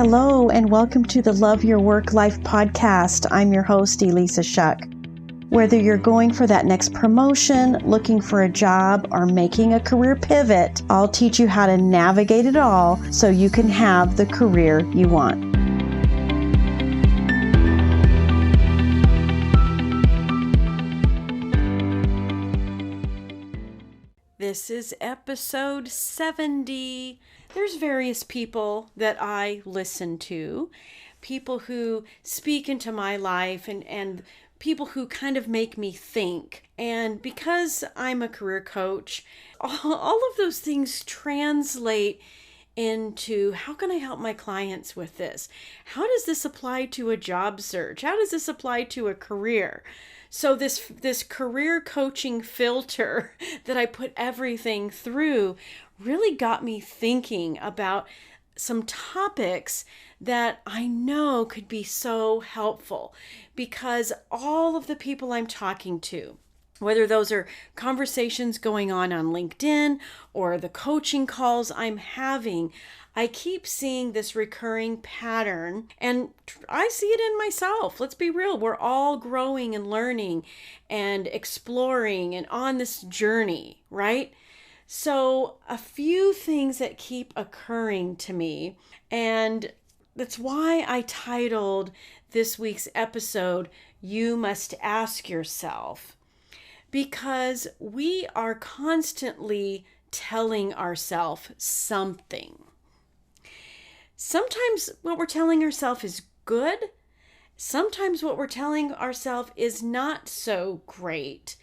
Hello, and welcome to the Love Your Work Life podcast. I'm your host, Elissa Shuck. Whether you're going for that next promotion, looking for a job, or making a career pivot, I'll teach you how to navigate it all so you can have the career you want. This is episode 70. There's various people that I listen to, people who speak into my life and people who kind of make me think. And because I'm a career coach, all of those things translate into how can I help my clients with this? How does this apply to a job search? How does this apply to a career? So this career coaching filter that I put everything through really got me thinking about some topics that I know could be so helpful, because all of the people I'm talking to, whether those are conversations going on LinkedIn or the coaching calls I'm having, I keep seeing this recurring pattern, and I see it in myself. Let's be real. We're all growing and learning and exploring and on this journey, right? So a few things that keep occurring to me, and that's why I titled this week's episode, You Must Ask Yourself, because we are constantly telling ourselves something. Sometimes what we're telling ourselves is good. Sometimes what we're telling ourselves is not so great,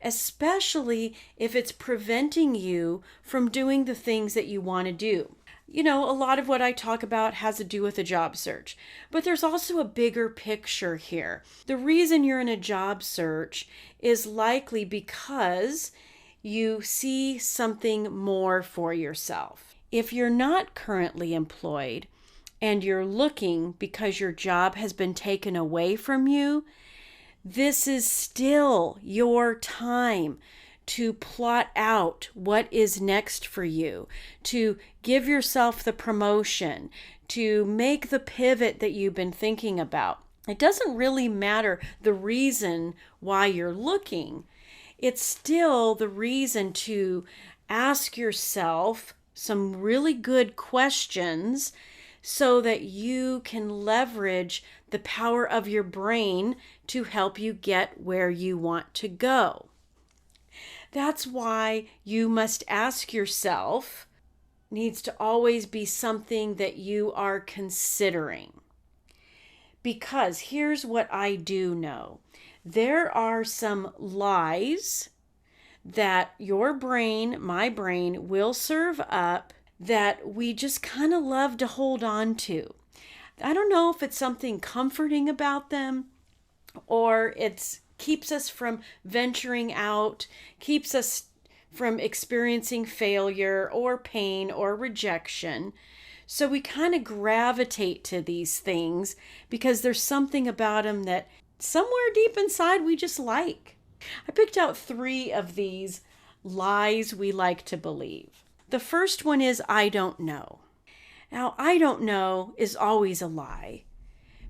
especially if it's preventing you from doing the things that you want to do. You know, a lot of what I talk about has to do with a job search, but there's also a bigger picture here. The reason you're in a job search is likely because you see something more for yourself. If you're not currently employed and you're looking because your job has been taken away from you, this is still your time to plot out what is next for you, to give yourself the promotion, to make the pivot that you've been thinking about. It doesn't really matter the reason why you're looking. It's still the reason to ask yourself some really good questions so that you can leverage the power of your brain to help you get where you want to go. That's why you must ask yourself needs to always be something that you are considering. Because here's what I do know. There are some lies that your brain, my brain, will serve up that we just kind of love to hold on to. I don't know if it's something comforting about them or it keeps us from venturing out, keeps us from experiencing failure or pain or rejection. So we kind of gravitate to these things because there's something about them that somewhere deep inside we just like. I picked out 3 of these lies we like to believe. The first one is, I don't know. Now, I don't know is always a lie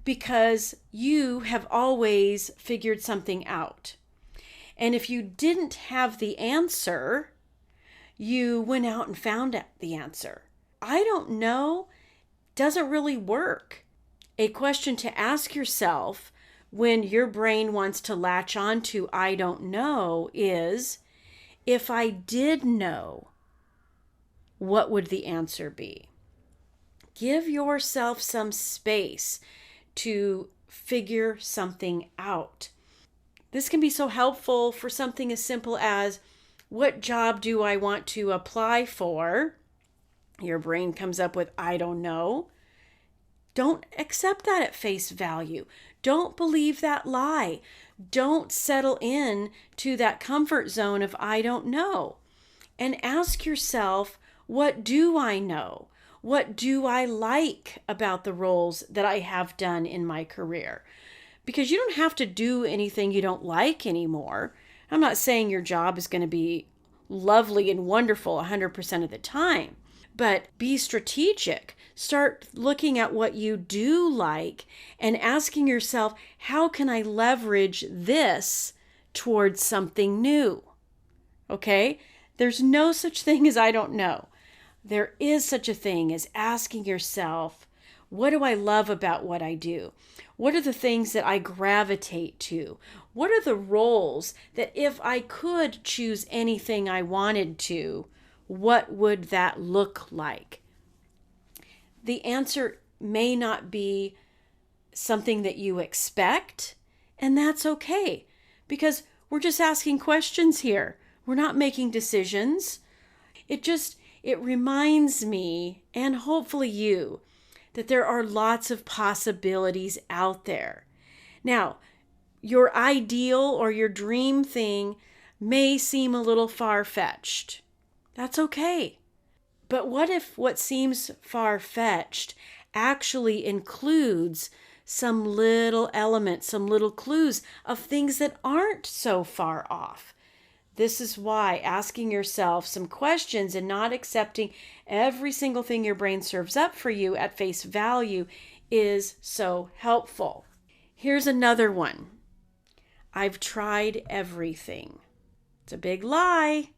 because you have always figured something out. And if you didn't have the answer, you went out and found the answer. I don't know doesn't really work. A question to ask yourself when your brain wants to latch on to I don't know is, if I did know, what would the answer be? Give yourself some space to figure something out. This can be so helpful for something as simple as, what job do I want to apply for? Your brain comes up with, I don't know. Don't accept that at face value. Don't believe that lie. Don't settle in to that comfort zone of I don't know. And ask yourself, what do I know? What do I like about the roles that I have done in my career? Because you don't have to do anything you don't like anymore. I'm not saying your job is going to be lovely and wonderful 100% of the time, But be strategic. Start looking at what you do like and asking yourself, how can I leverage this towards something new? Okay? There's no such thing as I don't know. There is such a thing as asking yourself, what do I love about what I do? What are the things that I gravitate to? What are the roles that if I could choose anything I wanted to, what would that look like? The answer may not be something that you expect, and that's okay, because we're just asking questions here. We're not making decisions. It reminds me, and hopefully you, that there are lots of possibilities out there. Now, your ideal or your dream thing may seem a little far-fetched. That's okay. But what if what seems far-fetched actually includes some little elements, some little clues of things that aren't so far off? This is why asking yourself some questions and not accepting every single thing your brain serves up for you at face value is so helpful. Here's another one. I've tried everything. It's a big lie.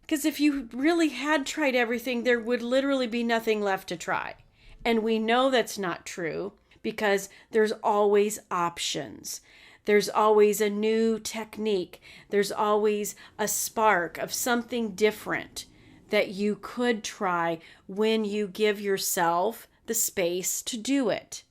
Because if you really had tried everything, there would literally be nothing left to try. And we know that's not true because there's always options. There's always a new technique. There's always a spark of something different that you could try when you give yourself the space to do it.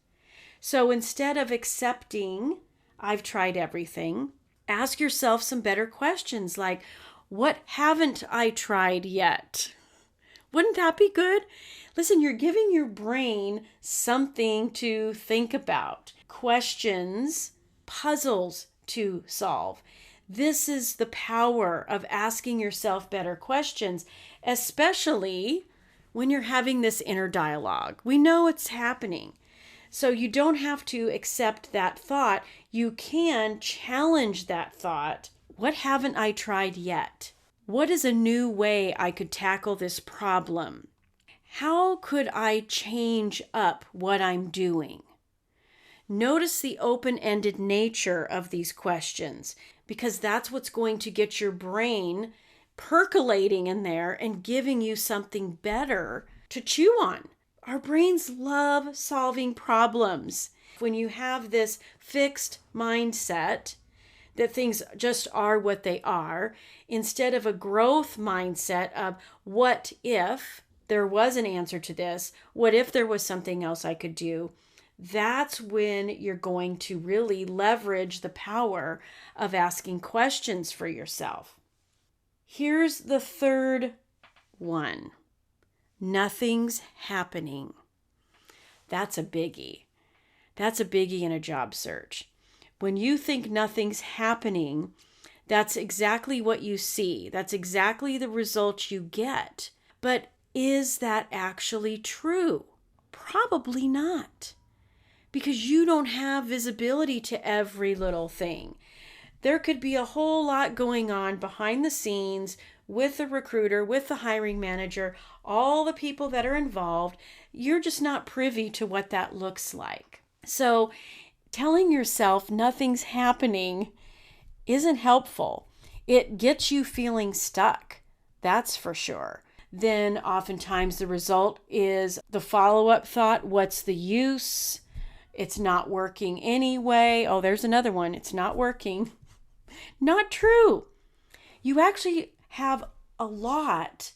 So instead of accepting, I've tried everything, ask yourself some better questions like, what haven't I tried yet? Wouldn't that be good? Listen, you're giving your brain something to think about, questions, puzzles to solve. This is the power of asking yourself better questions, especially when you're having this inner dialogue. We know it's happening. So you don't have to accept that thought. You can challenge that thought. What haven't I tried yet? What is a new way I could tackle this problem? How could I change up what I'm doing? Notice the open-ended nature of these questions, because that's what's going to get your brain percolating in there and giving you something better to chew on. Our brains love solving problems. When you have this fixed mindset that things just are what they are, instead of a growth mindset of what if there was an answer to this, what if there was something else I could do, that's when you're going to really leverage the power of asking questions for yourself. Here's the third one. Nothing's happening. That's a biggie. That's a biggie in a job search. When you think nothing's happening, that's exactly what you see. That's exactly the results you get. But is that actually true? Probably not. Because you don't have visibility to every little thing. There could be a whole lot going on behind the scenes with the recruiter, with the hiring manager, all the people that are involved. You're just not privy to what that looks like. So telling yourself nothing's happening isn't helpful. It gets you feeling stuck. That's for sure. Then oftentimes the result is the follow-up thought, what's the use? It's not working anyway. Oh, there's another one. It's not working. Not true. You actually have a lot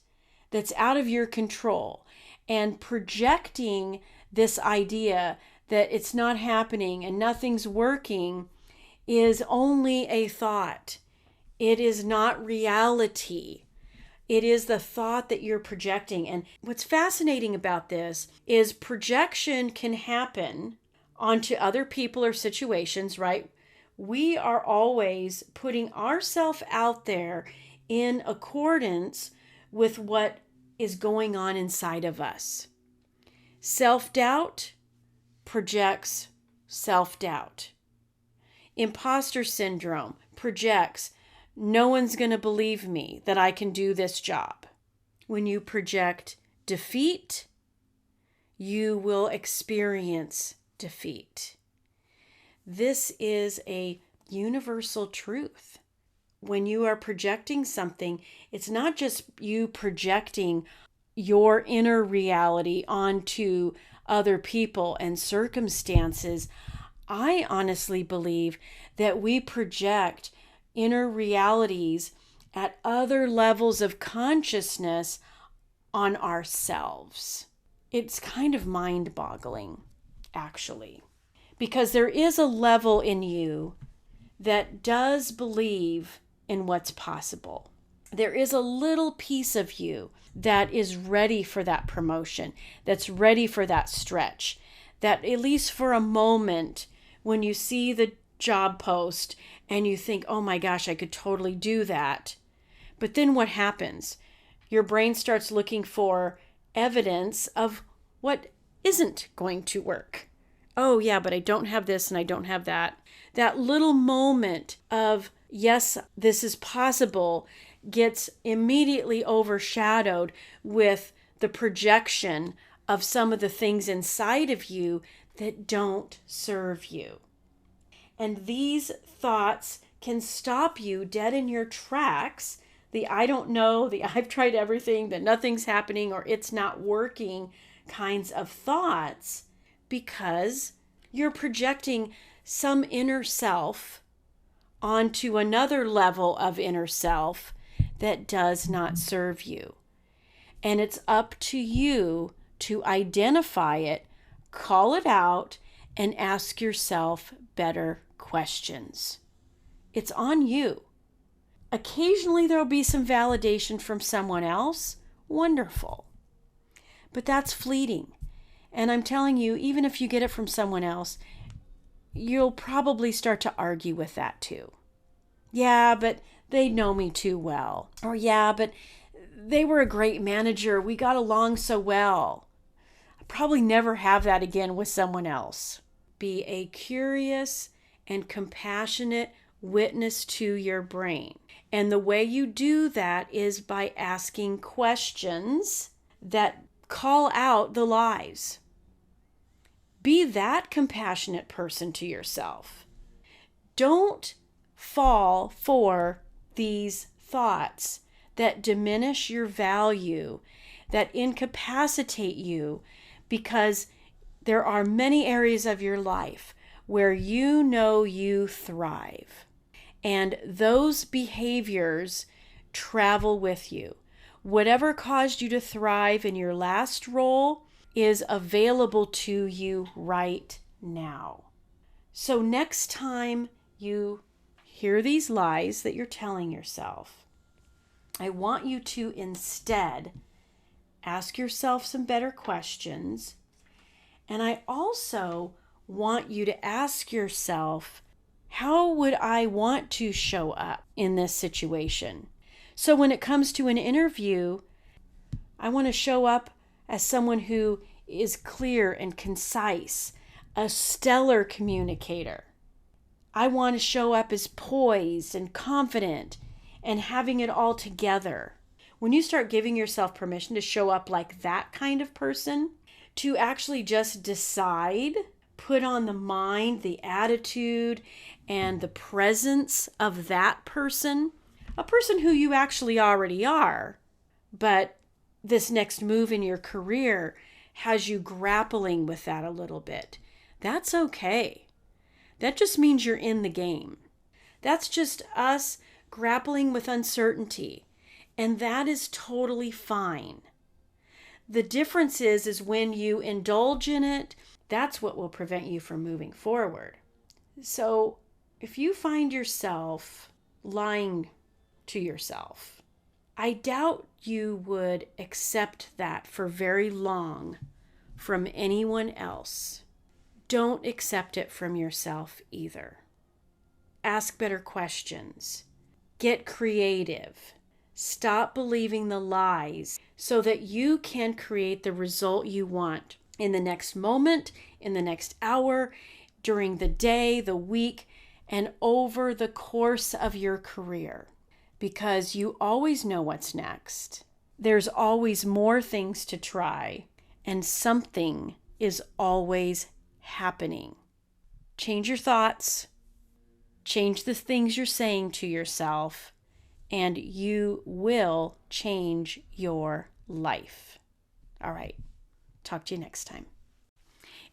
that's out of your control, and projecting this idea that it's not happening and nothing's working is only a thought. It is not reality. It is the thought that you're projecting. And what's fascinating about this is projection can happen onto other people or situations, right? We are always putting ourselves out there in accordance with what is going on inside of us. Self-doubt projects self-doubt. Imposter syndrome projects, no one's going to believe me that I can do this job. When you project defeat, you will experience defeat. This is a universal truth. When you are projecting something, it's not just you projecting your inner reality onto other people and circumstances. I honestly believe that we project inner realities at other levels of consciousness on ourselves. It's kind of mind-boggling, actually, because there is a level in you that does believe in what's possible. There is a little piece of you that is ready for that promotion, that's ready for that stretch, that at least for a moment, when you see the job post and you think, oh my gosh, I could totally do that. But then what happens? Your brain starts looking for evidence of what isn't going to work. Oh yeah, but I don't have this and I don't have that. That little moment of, yes, this is possible, gets immediately overshadowed with the projection of some of the things inside of you that don't serve you. And these thoughts can stop you dead in your tracks. The I don't know, the I've tried everything, that nothing's happening or it's not working kinds of thoughts, because you're projecting some inner self onto another level of inner self that does not serve you. And it's up to you to identify it, call it out, and ask yourself better questions. It's on you. Occasionally there will be some validation from someone else. Wonderful. But that's fleeting. And I'm telling you, even if you get it from someone else, you'll probably start to argue with that too. Yeah, but they know me too well. Or yeah, but they were a great manager. We got along so well. I'll probably never have that again with someone else. Be a curious and compassionate witness to your brain. And the way you do that is by asking questions that call out the lies. Be that compassionate person to yourself. Don't fall for these thoughts that diminish your value, that incapacitate you, because there are many areas of your life where you know you thrive. And those behaviors travel with you. Whatever caused you to thrive in your last role is available to you right now. So next time you hear these lies that you're telling yourself, I want you to instead ask yourself some better questions. And I also want you to ask yourself, how would I want to show up in this situation? So when it comes to an interview, I want to show up as someone who is clear and concise, a stellar communicator. I want to show up as poised and confident and having it all together. When you start giving yourself permission to show up like that kind of person, to actually just decide, put on the mind, the attitude, and the presence of that person, a person who you actually already are, but this next move in your career has you grappling with that a little bit. That's okay. That just means you're in the game. That's just us grappling with uncertainty, and that is totally fine. The difference is when you indulge in it, that's what will prevent you from moving forward. So if you find yourself lying to yourself, I doubt you would accept that for very long from anyone else. Don't accept it from yourself either. Ask better questions. Get creative. Stop believing the lies so that you can create the result you want in the next moment, in the next hour, during the day, the week, and over the course of your career. Because you always know what's next. There's always more things to try, and something is always happening. Change your thoughts, change the things you're saying to yourself, and you will change your life. All right. Talk to you next time.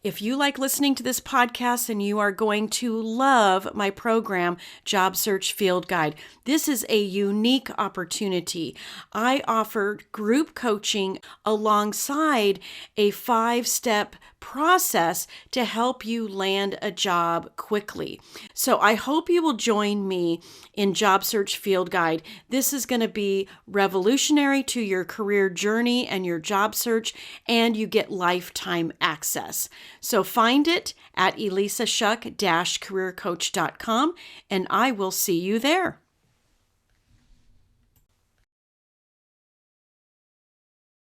If you like listening to this podcast, and you are going to love my program, Job Search Field Guide. This is a unique opportunity. I offer group coaching alongside a 5-step process to help you land a job quickly. So I hope you will join me in Job Search Field Guide. This is going to be revolutionary to your career journey and your job search, and you get lifetime access. So find it at elissashuck-careercoach.com, and I will see you there.